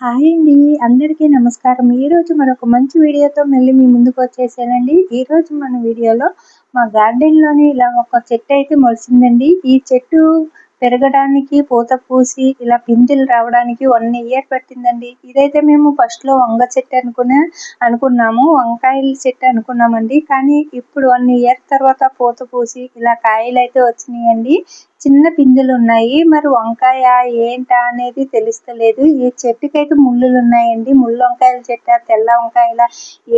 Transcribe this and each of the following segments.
Hi అండి. అందరికీ నమస్కారం. ఈరోజు మరొక మంచి వీడియోతో మళ్ళీ మీ ముందుకు వచ్చేసానండి. ఈరోజు మన వీడియోలో మా గార్డెన్‌లోని ఇలా ఒక చెట్టు అయితే మొలిసిందండి. ఈ చెట్టు పెరగడానికి, పూత పూసి ఇలా పిందెలు రావడానికి 1 ఇయర్ పట్టిందండి. ఇదైతే మేము ఫస్ట్‌లో వంగ చెట్టు అనుకున్నాము. వంకాయల చెట్టు అనుకున్నామండి. కానీ ఇప్పుడు 1 ఇయర్ తర్వాత పూత పూసి ఇలా కాయలైతే వచ్చినాయండి. చిన్న పిందెలున్నాయి. మరి వంకాయ ఏంటా అనేది తెలుస్తలేదు. ఈ చెట్టుకైతే ముళ్ళులున్నాయండి. ముళ్ళ వంకాయల చెట్టా, తెల్ల వంకాయలా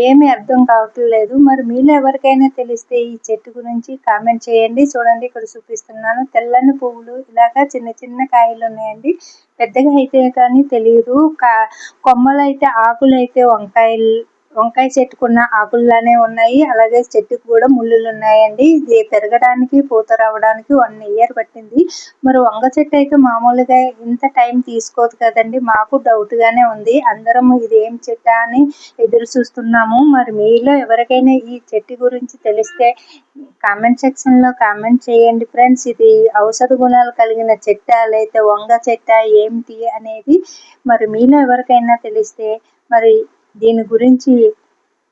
ఏమీ అర్థం కావట్లేదు. మరి మీలో ఎవరికైనా తెలిస్తే ఈ చెట్టు గురించి కామెంట్ చేయండి. చూడండి ఇక్కడ చూపిస్తున్నాను. తెల్లని పువ్వులు ఇలాగా చిన్న చిన్న కాయలున్నాయండి. పెద్దగా అయితే కానీ తెలియదు. కొమ్మలైతే ఆకులైతే వంకాయ చెట్టుకున్న ఆకుల్లానే ఉన్నాయి. అలాగే చెట్టుకు కూడా ముళ్ళులు ఉన్నాయండి. ఇది పెరగడానికి, పూత రావడానికి 1 ఇయర్ పట్టింది. మరి వంగ చెట్టు అయితే మామూలుగా ఇంత టైం తీసుకోదు కదండి. మాకు డౌట్ గానే ఉంది. అందరం ఇది ఏం చెట్టా అని ఎదురు చూస్తున్నాము. మరి మీలో ఎవరికైనా ఈ చెట్టు గురించి తెలిస్తే కామెంట్ సెక్షన్ లో కామెంట్ చేయండి ఫ్రెండ్స్. ఇది ఔషధ గుణాలు కలిగిన చెట్టా లేకపోతే వంగ చెట్టా ఏమిటి అనేది మరి మీలో ఎవరికైనా తెలిస్తే మరి దీని గురించి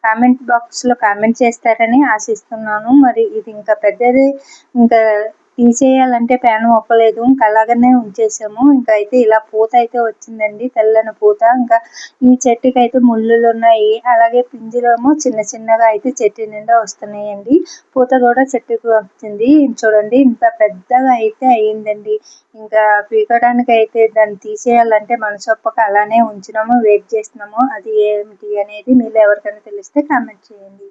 కామెంట్ బాక్స్ లో కామెంట్ చేస్తారని ఆశిస్తున్నాను. మరి ఇది ఇంకా పెద్దది, ఇంకా తీసేయాలంటే ప్యాన్ ఒప్పలేదు. ఇంకా అలాగనే ఉంచేసాము. ఇంకా అయితే ఇలా పూత అయితే వచ్చిందండి, తెల్లని పూత. ఇంకా ఈ చెట్టుకి అయితే ముళ్ళులు ఉన్నాయి. అలాగే పింజులేమో చిన్న చిన్నగా అయితే చెట్టు నిండా వస్తున్నాయండి. పూత కూడా చెట్టుకు వచ్చింది. చూడండి ఇంత పెద్దగా అయితే అయ్యిందండి. ఇంకా పీకడానికి అయితే దాన్ని తీసేయాలంటే మనసొప్పక అలానే ఉంచినాము, వెయిట్ చేస్తున్నాము. అది ఏమిటి అనేది మీలో ఎవరికైనా తెలిస్తే కామెంట్ చేయండి.